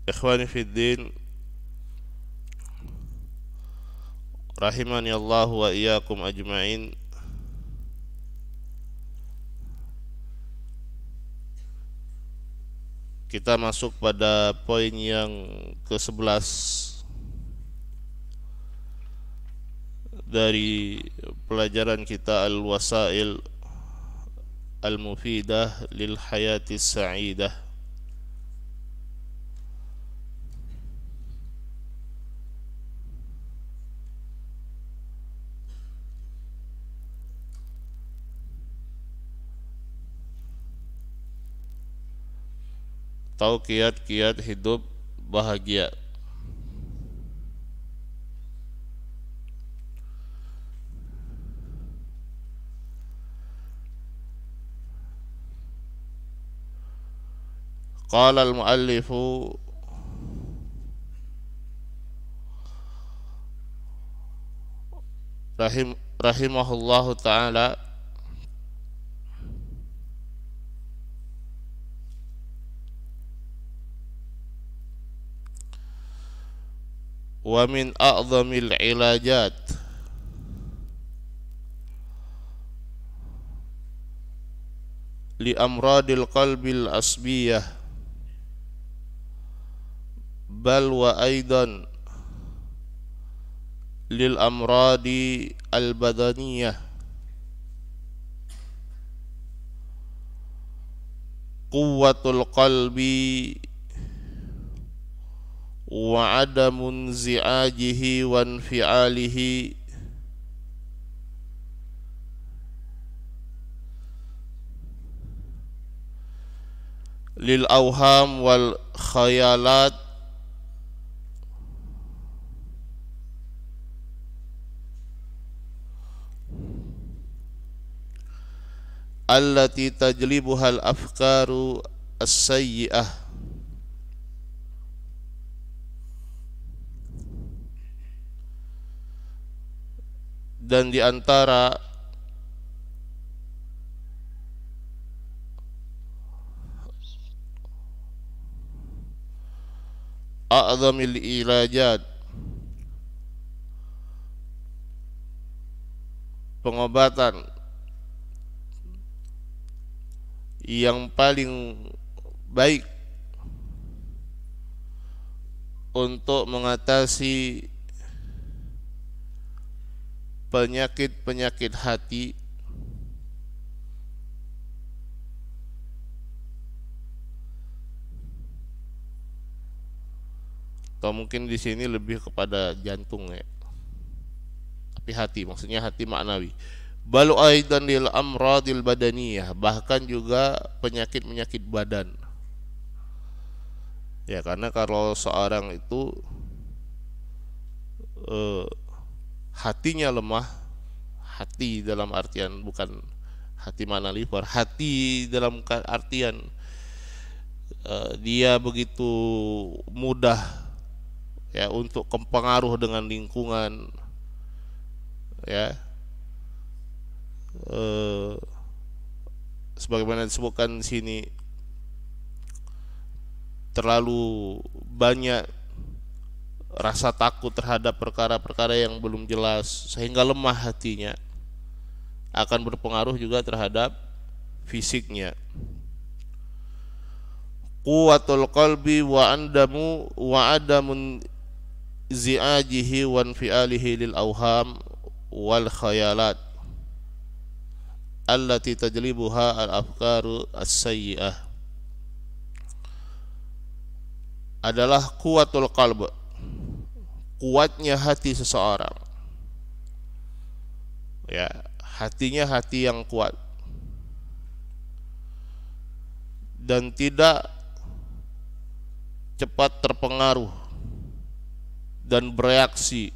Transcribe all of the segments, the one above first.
Ikhwani fiddin, rahimani Allah wa iyyakum ajma'in. Kita masuk pada poin yang ke-11 dari pelajaran kita Al-Wasail Al-Mufidah lil Hayati Sa'idah. Tahu kiat-kiat hidup bahagia. Qala al-muallifu rahimahullahu ta'ala, wa min a'zamil ilajat li amradil qalbil asbiyah bal wa aidan lil amradi al badaniyah quwwatul qalbi wa adamun zi'ajihi wa infi'alihi lil awham wal khayalat allati tajlibuha al afkaru as-sayyi'ah. Dan di antara a'zamil ilajat, pengobatan yang paling baik untuk mengatasi penyakit-penyakit hati atau mungkin di sini lebih kepada jantung ya, tapi hati, maksudnya hati maknawi. Balu aidan lil amradil badaniyah, bahkan juga penyakit-penyakit badan. Ya, karena kalau seorang itu hatinya lemah, hati dalam artian bukan hati mana liver, hati dalam artian dia begitu mudah ya untuk kepengaruh dengan lingkungan ya, sebagaimana disebutkan di sini, terlalu banyak rasa takut terhadap perkara-perkara yang belum jelas sehingga lemah hatinya, akan berpengaruh juga terhadap fisiknya. Quwwatul qalbi wa adamun zi'ajihi wa infi'alihi lil awham wal khayalat allati tajlibuha al afkaru as-sayyi'ah adalah quwwatul qalb, kuatnya hati seseorang ya, hatinya hati yang kuat dan tidak cepat terpengaruh dan bereaksi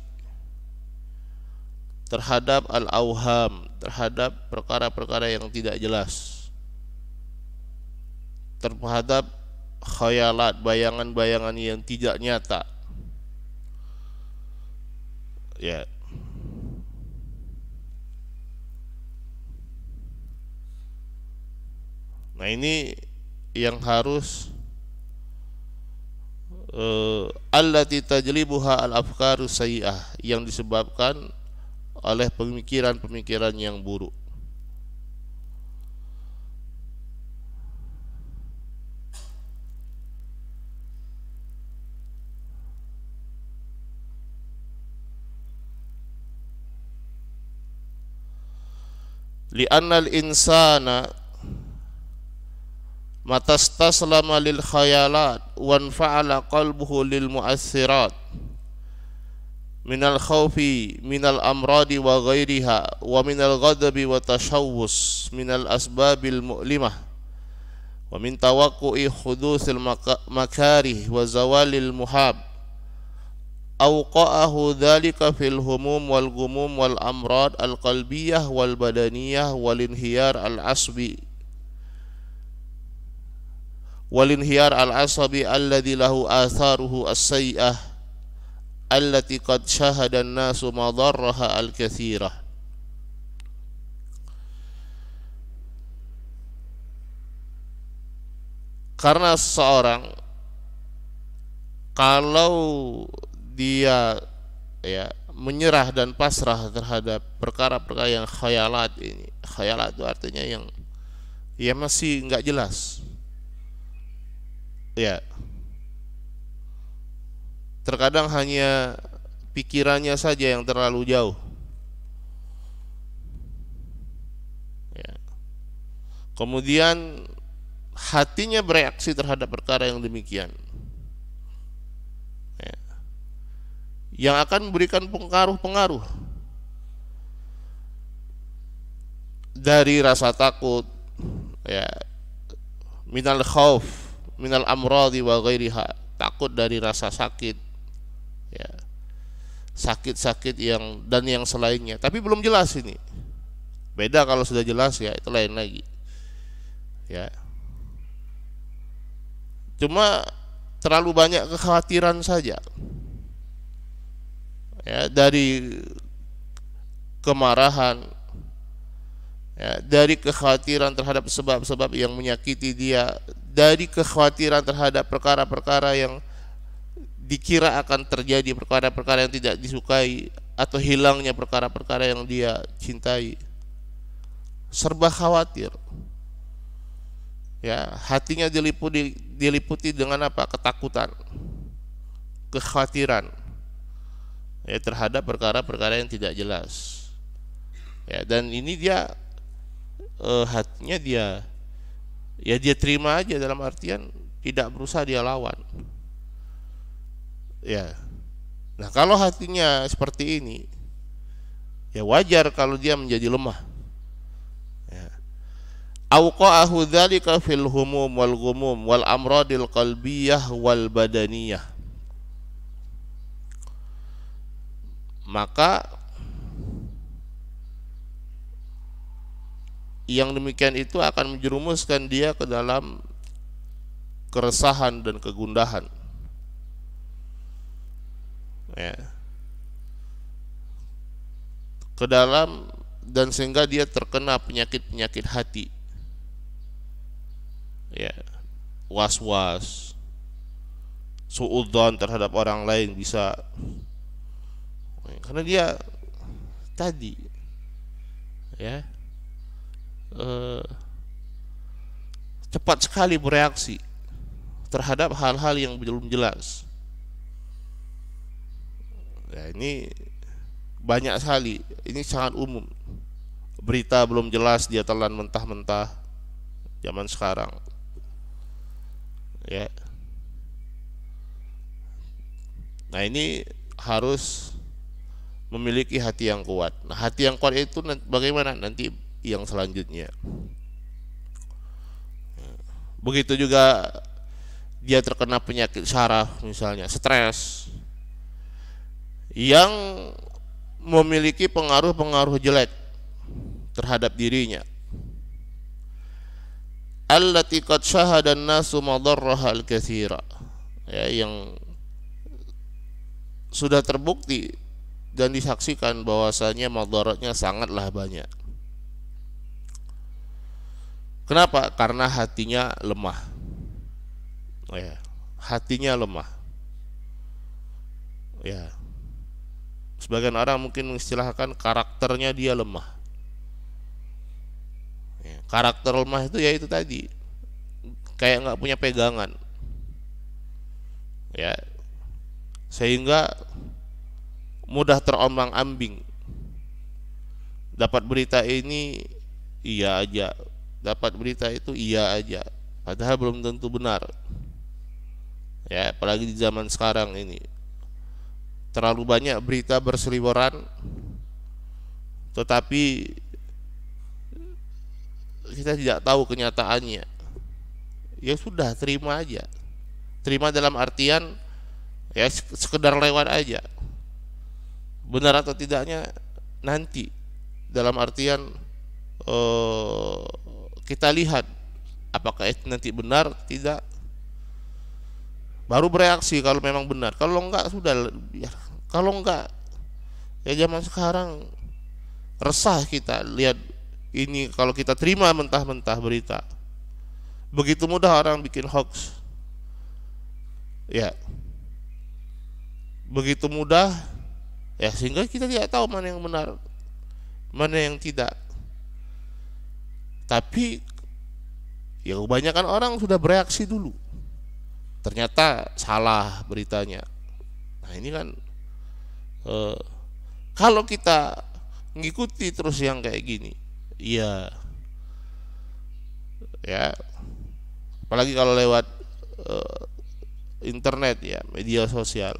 terhadap al-awham, terhadap perkara-perkara yang tidak jelas, terhadap khayalat, bayangan-bayangan yang tidak nyata ya. Nah, ini yang harus allati tajlibuha al-afkaru sayyi'ah, yang disebabkan oleh pemikiran-pemikiran yang buruk. Li'anna al-insana matastaslama lil khayalat wanfa'ala qalbuhu lil mu'assirat minal khawfi minal amradi wa ghairiha wa minal ghadabi wa tashawwus minal asbabil mu'limah wa min tawaqqu'i hudusil makarih wa zawalil muhab awqa'ahu dhalika fil humum wal gumum wal amrad al qalbiyah wal badaniyah wal inhiyar al asbi walinhiyar al-asabi alladhi lahu atharuhu as-sayyi'ah allati qad syahada an-nasu madarraha al-katsirah. Karena seseorang kalau dia menyerah dan pasrah terhadap perkara-perkara yang khayalat ini, khayalat itu artinya yang masih nggak jelas. Ya, terkadang hanya pikirannya saja yang terlalu jauh. Ya. Kemudian hatinya bereaksi terhadap perkara yang demikian. Ya. Yang akan memberikan pengaruh-pengaruh dari rasa takut, ya, minal khauf minal amradi wa ghairiha, takut dari rasa sakit, ya, sakit-sakit yang dan yang selainnya. Tapi belum jelas ini. Beda kalau sudah jelas, ya itu lain lagi. Ya. Cuma terlalu banyak kekhawatiran saja. Ya, dari kemarahan, ya, dari kekhawatiran terhadap sebab-sebab yang menyakiti dia, dari kekhawatiran terhadap perkara-perkara yang dikira akan terjadi, perkara-perkara yang tidak disukai, atau hilangnya perkara-perkara yang dia cintai. Serba khawatir. Ya, hatinya diliputi dengan apa? Ketakutan, kekhawatiran, ya, terhadap perkara-perkara yang tidak jelas. Ya, dan ini dia hatinya dia terima aja, dalam artian tidak berusaha dia lawan. Ya. Nah, kalau hatinya seperti ini, ya wajar kalau dia menjadi lemah. Ya. Awqa'ahu dzalika fil humum wal gumum wal amradil qalbiyah wal badaniyah. Maka yang demikian itu akan menjerumuskan dia ke dalam keresahan dan kegundahan. Ya. Ke dalam, dan sehingga dia terkena penyakit-penyakit hati. Ya. Was-was, suudzon terhadap orang lain bisa. Karena dia tadi, ya, cepat sekali bereaksi terhadap hal-hal yang belum jelas. Ya, ini banyak sekali, ini sangat umum. Berita belum jelas dia telan mentah-mentah zaman sekarang. Ya. Nah, ini harus memiliki hati yang kuat. Nah, hati yang kuat itu bagaimana nanti yang selanjutnya. Begitu juga dia terkena penyakit saraf, misalnya stres, yang memiliki pengaruh-pengaruh jelek terhadap dirinya. Allati qad syahada an-nasu madarraha al-katsira. Ya, yang sudah terbukti dan disaksikan bahwasanya madaratnya sangatlah banyak. Kenapa? Karena hatinya lemah. Ya, hatinya lemah. Ya, sebagian orang mungkin mengistilahkan karakternya dia lemah. Ya, karakter lemah itu ya itu tadi, kayak nggak punya pegangan. Ya, sehingga mudah terombang-ambing. Dapat berita ini iya aja, dapat berita itu iya aja, padahal belum tentu benar. Ya, apalagi di zaman sekarang ini terlalu banyak berita berseliweran, tetapi kita tidak tahu kenyataannya. Ya sudah, terima aja. Terima dalam artian ya sekedar lewat aja. Benar atau tidaknya nanti, dalam artian kita lihat apakah itu nanti benar tidak, baru bereaksi kalau memang benar. Kalau enggak sudah ya. Kalau enggak ya zaman sekarang resah kita lihat ini, kalau kita terima mentah-mentah berita. Begitu mudah orang bikin hoax. Ya. Begitu mudah ya, sehingga kita tidak tahu mana yang benar, mana yang tidak. Tapi ya kebanyakan orang sudah bereaksi dulu. Ternyata salah beritanya. Nah ini kan kalau kita ngikuti terus yang kayak gini, iya, ya, apalagi kalau lewat internet ya, media sosial,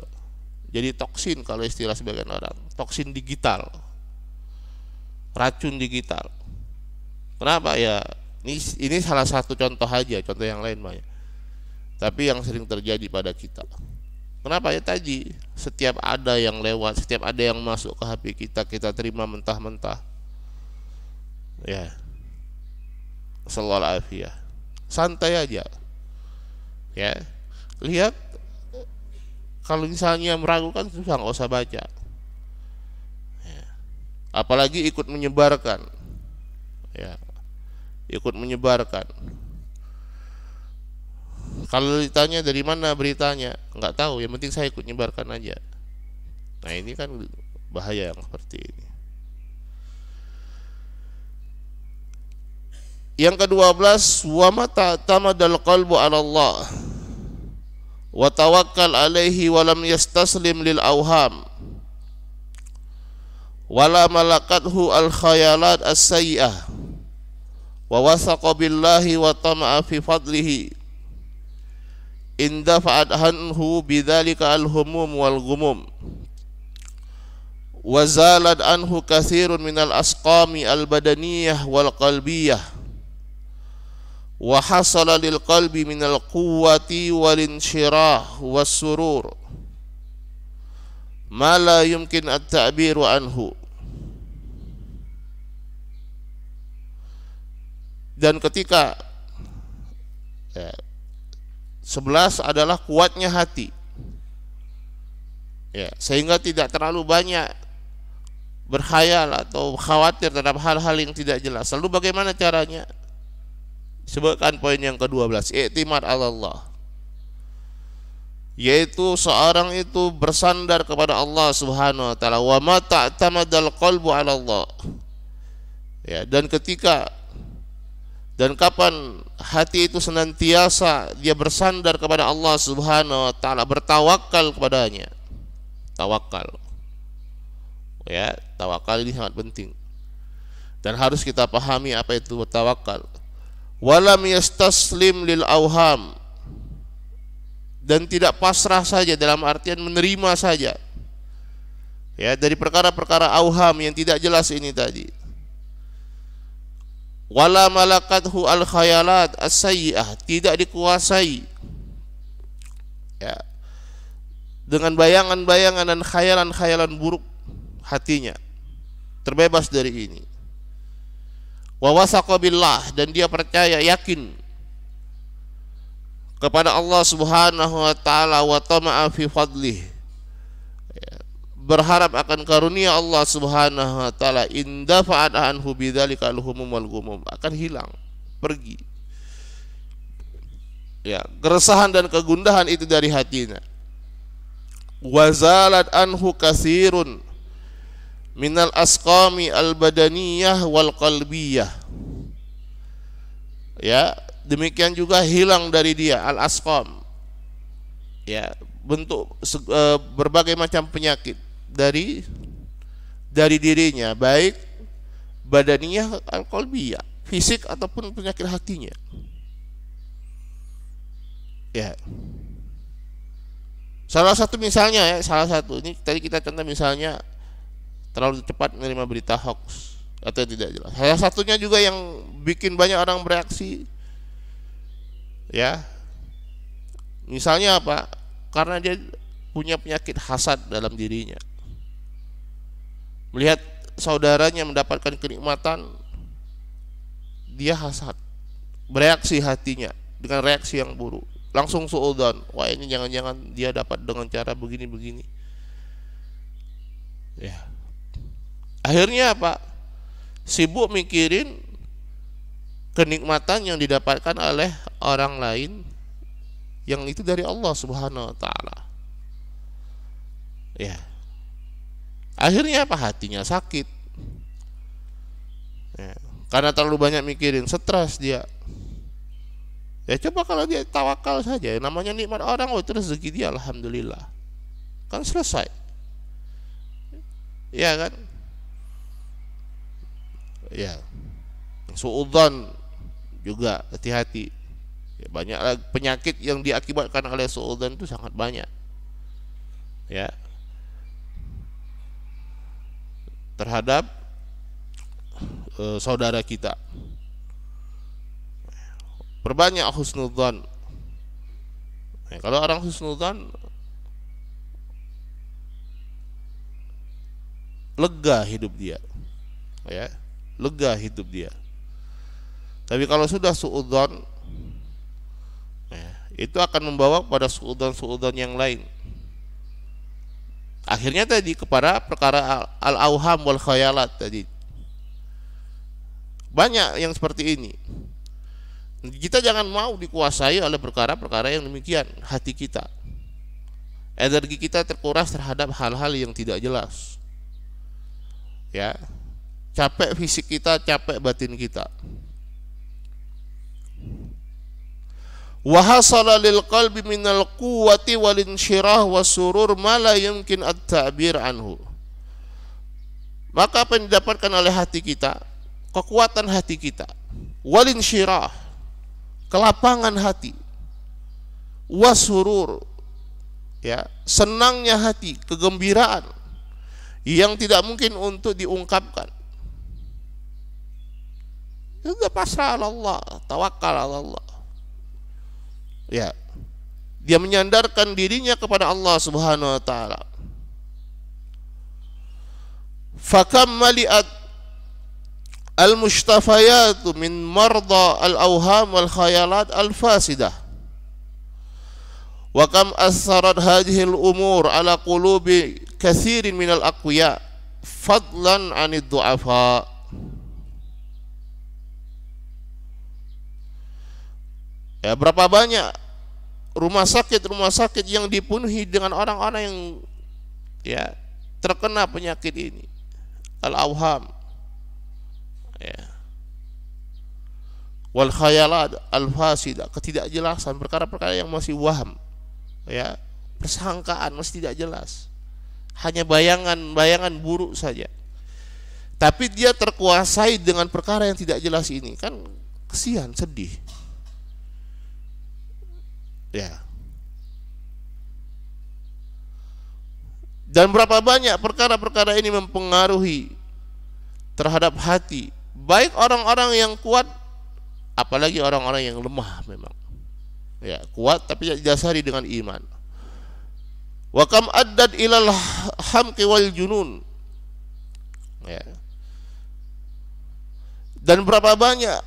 jadi toksin kalau istilah sebagian orang, toksin digital, racun digital. Kenapa ya? Ini salah satu contoh aja, contoh yang lain banyak. Tapi yang sering terjadi pada kita. Kenapa ya tadi? Setiap ada yang lewat, setiap ada yang masuk ke HP kita, kita terima mentah-mentah. Ya. Sallallahu alaihi wasallam. Santai aja. Ya. Lihat, kalau misalnya meragukan susah, nggak usah baca. Ya. Apalagi ikut menyebarkan. Ya. Ikut menyebarkan. Kalau ditanya dari mana beritanya, nggak tahu, yang penting saya ikut nyebarkan aja. Nah ini kan bahaya yang seperti ini. Yang ke-12, wa mata tamadal qalbu 'ala Allah wa tawakkal 'alaihi wa lam yastaslim lil awham wala malakathu al khayalat as-sayyi'ah wa wasaqa billahi wa tama'a fi fadlihi indafa'at anhu bidzalika al-humum wal ghumum wa zalat anhu katsirun minal asqami al-badaniyah wal qalbiyah wa hasala lil qalbi minal quwwati wal insyirah was surur ma la yumkin at-ta'biru anhu. Dan ketika 11 adalah kuatnya hati, ya, sehingga tidak terlalu banyak berkhayal atau khawatir terhadap hal-hal yang tidak jelas. Lalu bagaimana caranya? Sebutkan poin yang ke-12, i'timad 'ala Allah, yaitu seorang itu bersandar kepada Allah Subhanahu wa taala. Wa ma ta'tamadal qalbu 'ala Allah, ya, dan kapan hati itu senantiasa dia bersandar kepada Allah Subhanahu wa taala, bertawakal kepadanya. Tawakal. Ya, tawakal ini sangat penting. Dan harus kita pahami apa itu tawakal. Walam yastaslim lil awham, dan tidak pasrah saja dalam artian menerima saja. Ya, dari perkara-perkara awham yang tidak jelas ini tadi. Wala malakathu al khayalat as-sayyi'ah, tidak dikuasai, ya, dengan bayangan-bayangan dan khayalan-khayalan buruk hatinya, terbebas dari ini. Wa wasaqa billah, dan dia percaya, yakin kepada Allah Subhanahu wa taala, wa tama'a fi fadlih, berharap akan karunia Allah Subhanahu wa taala. Indafa'at anhu bidzalika al-humum wal ghumum, akan hilang, pergi. Ya, keresahan dan kegundahan itu dari hatinya. wazalat anhu katsirun minal asqami al badaniyah wal qalbiyah. Ya, demikian juga hilang dari dia al asqam, ya, bentuk berbagai macam penyakit dari dirinya, baik badaniyah al qalbiyah, fisik ataupun penyakit hatinya. Ya, salah satu misalnya, ya, salah satu ini tadi kita contoh misalnya terlalu cepat menerima berita hoax atau tidak jelas. Salah satunya juga yang bikin banyak orang bereaksi, ya, misalnya apa? Karena dia punya penyakit hasad dalam dirinya. Melihat saudaranya mendapatkan kenikmatan, dia hasad, bereaksi hatinya dengan reaksi yang buruk, langsung suudzon, wah ini jangan-jangan dia dapat dengan cara begini-begini. Ya, akhirnya apa? Sibuk mikirin kenikmatan yang didapatkan oleh orang lain yang itu dari Allah Subhanahu wa taala. Ya. Akhirnya apa? Hatinya sakit. Ya. Karena terlalu banyak mikirin, stres dia. Ya coba kalau dia tawakal saja, namanya nikmat orang, oh itu rezeki dia, alhamdulillah. Kan selesai. Ya kan? Ya, suudzon juga hati-hati. Ya, banyak penyakit yang diakibatkan oleh suudzon itu sangat banyak. Ya, terhadap saudara kita. Perbanyak husnudzon. Ya, kalau orang husnudzon, lega hidup dia. Ya, lega hidup dia. Tapi kalau sudah suudzon, ya, itu akan membawa kepada suudzon yang lain. Akhirnya tadi kepada perkara al-auham wal khayalat tadi. Banyak yang seperti ini. Kita jangan mau dikuasai oleh perkara-perkara yang demikian. Hati kita, energi kita terkuras terhadap hal-hal yang tidak jelas. Ya, capek fisik kita, capek batin kita. Wa hasala lil qalbi minal quwwati wal insyirah wasurur ma la yumkin at-ta'bir anhu. Maka apa yang didapatkan oleh hati kita? Kekuatan hati kita. Wal insyirah, kelapangan hati. Wasurur, ya, senangnya hati, kegembiraan yang tidak mungkin untuk diungkapkan. Sudah pasrah Allah, tawakal Allah. Ya, dia menyandarkan dirinya kepada Allah Subhanahu wa taala. Fakam mali'at al-mustafayat min marda al-awham wal khayalat al-fasidah. Wa kam atharat hadhihi al-umur ala qulubi katsirin min al-aqwiya fadlan 'anid du'afa. Ya, berapa banyak rumah sakit yang dipenuhi dengan orang-orang yang, ya, terkena penyakit ini, al-awham, ya, wal khayalat al-fasidah, ketidakjelasan, perkara-perkara yang masih waham, ya, persangkaan masih tidak jelas, hanya bayangan buruk saja. Tapi dia terkuasai dengan perkara yang tidak jelas ini, kan kesian, sedih. Ya. Dan berapa banyak perkara-perkara ini mempengaruhi terhadap hati, baik orang-orang yang kuat, apalagi orang-orang yang lemah memang. Ya, kuat tapi didasari dengan iman. Wa kam addad ilal hamqi wal junun. Ya. Dan berapa banyak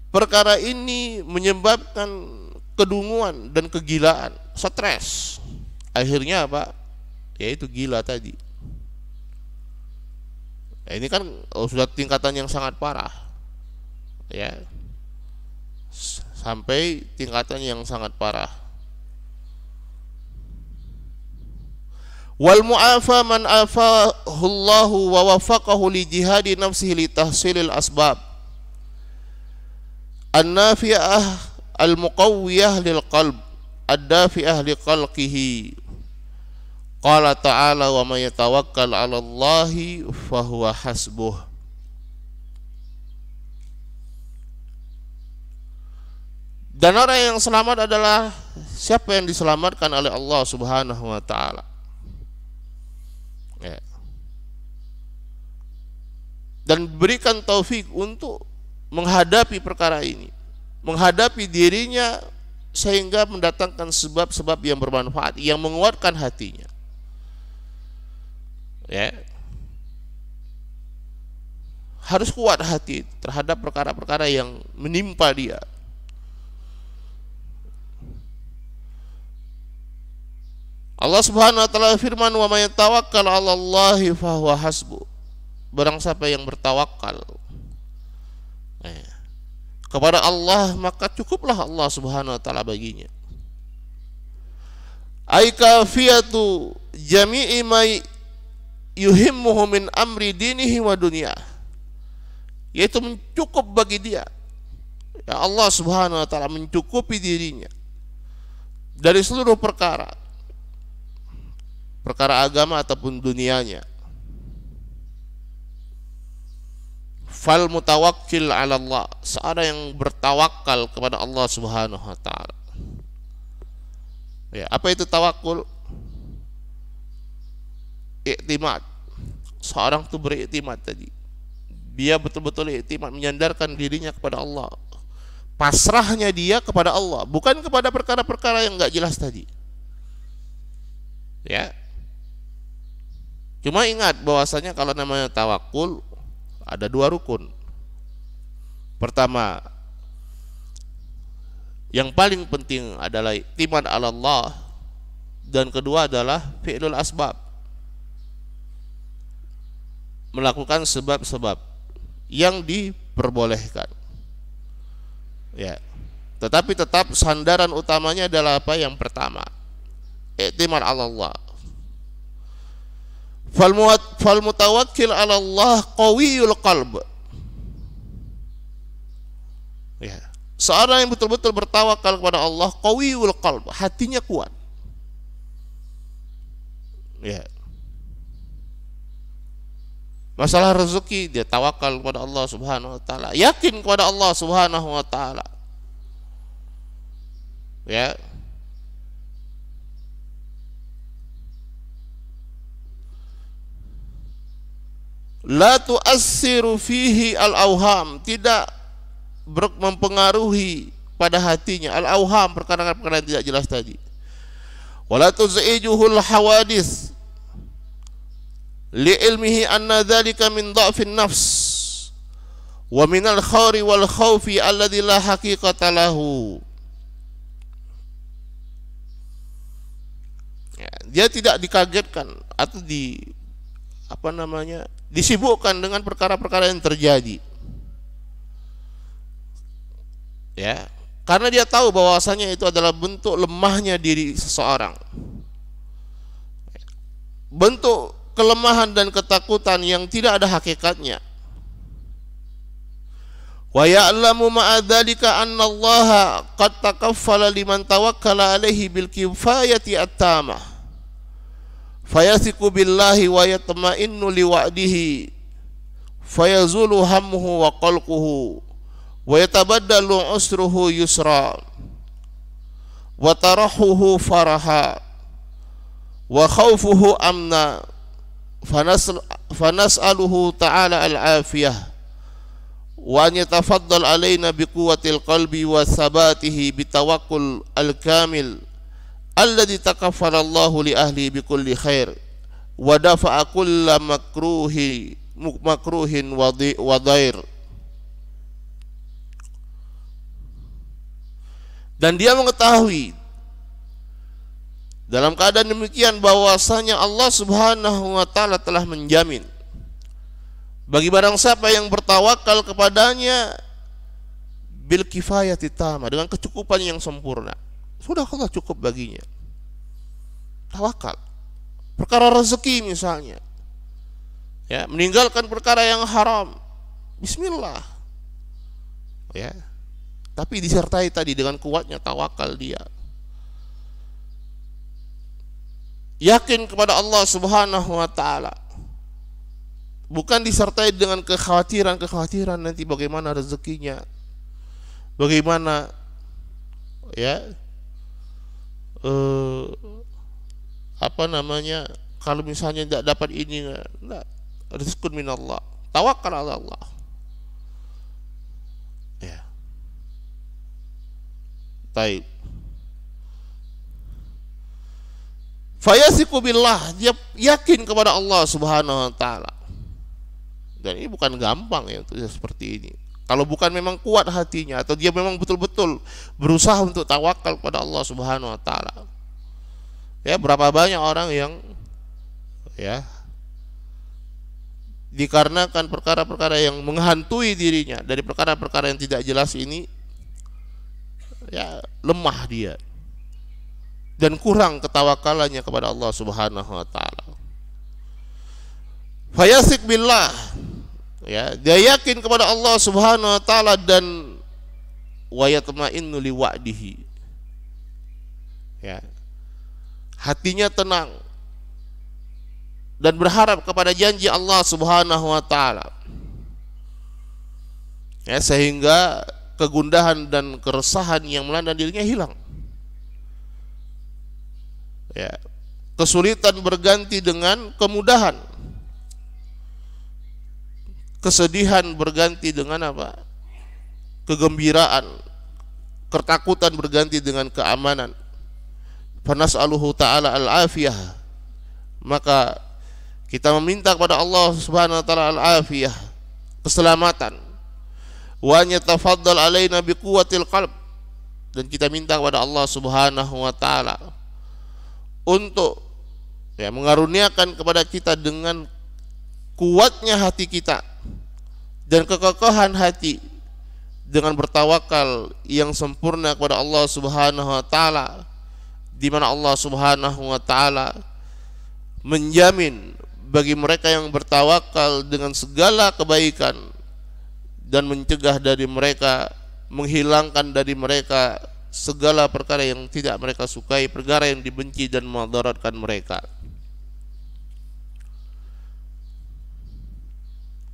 perkara ini menyebabkan kedunguan dan kegilaan, stres. Akhirnya apa? Yaitu gila tadi. Nah, ini kan sudah tingkatan yang sangat parah. Ya. Sampai tingkatan yang sangat parah. Wal mu'afa man afahu Allahu wa wafaqahu li jihadi nafsihi li tahsilil asbab. An-nafi'ah al-muqawwiyah lil qalb, ad-dafi'ah li qalqihi. Qala ta'ala wa may yatawakkal 'ala Allahi fa huwa hasbuh. Dan orang yang selamat adalah siapa yang diselamatkan oleh Allah Subhanahu wa taala. Ya. Dan berikan taufik untuk menghadapi perkara ini, menghadapi dirinya sehingga mendatangkan sebab-sebab yang bermanfaat, yang menguatkan hatinya. Ya. Harus kuat hati terhadap perkara-perkara yang menimpa dia. Allah Subhanahu wa taala firman, wa may tawakkal 'ala Allahi fa huwa hasbuh. Barang siapa yang bertawakal kepada Allah, maka cukuplah Allah Subhanahu wa taala baginya. Ai kafiyatu jami'i ma yuhimmuhu min amri dinihi wa dunyah. Yaitu mencukup bagi dia. Ya, Allah Subhanahu wa taala mencukupi dirinya dari seluruh perkara agama ataupun dunianya. Fal mutawakkil 'ala Allah, seorang yang bertawakal kepada Allah Subhanahu wa taala. Ya, apa itu tawakul? Iktimad. Seorang itu beriktimad tadi. Dia betul-betul iktimad, menyandarkan dirinya kepada Allah. Pasrahnya dia kepada Allah, bukan kepada perkara-perkara yang enggak jelas tadi. Ya. Cuma ingat bahwasanya kalau namanya tawakul ada dua rukun. Pertama, yang paling penting adalah iktimad 'ala Allah, dan kedua adalah fi'lul asbab, melakukan sebab-sebab yang diperbolehkan. Ya. Tetapi tetap sandaran utamanya adalah apa? Yang pertama, iktimad 'ala Allah. Fal mutawakkil 'ala Allah qawiyul qalb. Ya. Seorang yang betul-betul bertawakal kepada Allah, qawiyul qalb, hatinya kuat. Ya. Masalah rezeki, dia tawakal kepada Allah Subhanahu wa taala, yakin kepada Allah Subhanahu wa taala. Ya. La tu'assiru fihi al-awham, tidak mempengaruhi pada hatinya al-awham, perkara-perkara yang tidak jelas tadi. Wala tuz'ijuhul hawadis li ilmihi anna dzalika min dha'fin nafs wa min al-khawri wal khawfi alladzi la haqiqata lahu. Ya, dia tidak dikagetkan atau disibukkan dengan perkara-perkara yang terjadi. Ya, karena dia tahu bahwasanya itu adalah bentuk lemahnya diri seseorang, bentuk kelemahan dan ketakutan yang tidak ada hakikatnya. Wa ya'lamu ma'a dzalika anna Allah qad takaffala liman tawakkala alaihi bil kifayati at-tamah fayasiku billahi wa yatma'innu liwa'dihi fayazulu hammuhu wa qalquhu wa yatabaddalu usruhu yusra wa tarahuhu faraha wa khawfuhu amna fanas'aluhu ta'ala al-afiyah wa an yatafaddal alaina biquwwatil qalbi wa thabatihi bitawakkul al-kamil alladzi takaffala Allahu li ahli bikulli khair wa dafa'a kulla makruhin wa dhair. Dan dia mengetahui dalam keadaan demikian bahwasanya Allah Subhanahu wa taala telah menjamin bagi barang siapa yang bertawakal kepadanya bil kifayati tamah, dengan kecukupan yang sempurna. Sudah Allah cukup baginya. Tawakal. perkara rezeki misalnya, ya, meninggalkan perkara yang haram, bismillah, ya, tapi disertai tadi dengan kuatnya tawakal dia, yakin kepada Allah Subhanahu wa taala, bukan disertai dengan kekhawatiran nanti bagaimana rezekinya, bagaimana, ya, kalau misalnya tidak dapat ini, enggak, rizqun minallah, tawakkal ala Allah, ya. Taib. Fayasiku billah, dia yakin kepada Allah Subhanahu wa taala. Dan ini bukan gampang ya untuk seperti ini. Kalau bukan memang kuat hatinya, atau dia memang betul-betul berusaha untuk tawakal kepada Allah Subhanahu wa taala. Ya, berapa banyak orang yang, ya, dikarenakan perkara-perkara yang menghantui dirinya dari perkara-perkara yang tidak jelas ini, ya, lemah dia dan kurang ketawakalannya kepada Allah Subhanahu wa taala. Fayasik billah, ya, dia yakin kepada Allah Subhanahu wa taala dan wa yatma'innu li wa'dihi, ya, hatinya tenang dan berharap kepada janji Allah Subhanahu wa taala, ya, sehingga kegundahan dan keresahan yang melanda dirinya hilang, ya, kesulitan berganti dengan kemudahan, kesedihan berganti dengan apa? Kegembiraan, ketakutan berganti dengan keamanan. Fanas'aluhu ta'ala al-afiyah, maka kita meminta kepada Allah Subhanahu wa taala al-afiyah, keselamatan. Wa yatafaddal alaina biquwwatil qalb, dan kita minta kepada Allah Subhanahu wa taala untuk, ya, mengaruniakan kepada kita dengan kuatnya hati kita dan kekokohan hati dengan bertawakal yang sempurna kepada Allah Subhanahu wa taala, di mana Allah Subhanahu wa taala menjamin bagi mereka yang bertawakal dengan segala kebaikan dan mencegah dari mereka, menghilangkan dari mereka segala perkara yang tidak mereka sukai, perkara yang dibenci dan memudaratkan mereka.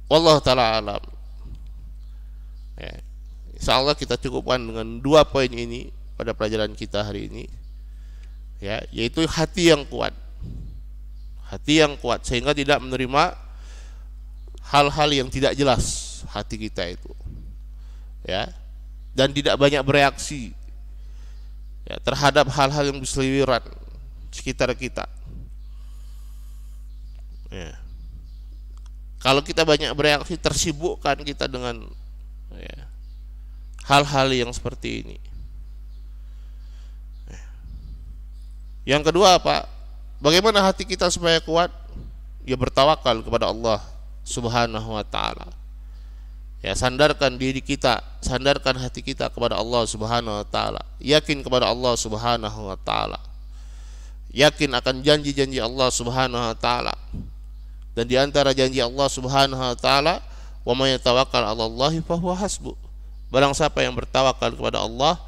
Wallahu ta'ala alam. Ya, insyaallah kita cukupkan dengan 2 poin ini pada pelajaran kita hari ini, ya, yaitu hati yang kuat. Hati yang kuat sehingga tidak menerima hal-hal yang tidak jelas hati kita itu, ya, dan tidak banyak bereaksi, ya, terhadap hal-hal yang berseliweran sekitar kita, ya. Kalau kita banyak bereaksi, tersibukkan kita dengan, ya, hal-hal yang seperti ini. Yang kedua apa? Bagaimana hati kita supaya kuat? Ya, bertawakal kepada Allah Subhanahu wa taala. Ya, sandarkan diri kita, sandarkan hati kita kepada Allah Subhanahu wa taala. Yakin kepada Allah Subhanahu wa taala. Yakin akan janji-janji Allah Subhanahu wa taala. Dan di antara janji Allah Subhanahu wa taala, wa may yatawakkal 'alallahi fahuwa hasbuh. Barang siapa yang bertawakal kepada Allah,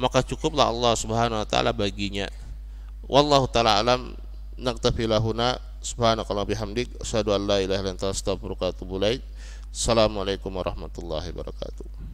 maka cukuplah Allah Subhanahu wa taala baginya. Wallahu taala alam. Naktafi lahuna. Subhanakallah bihamdik, asyhadu an la ilaha illa anta, astaghfiruka wa atubu ilaik. Assalamualaikum warahmatullahi wabarakatuh.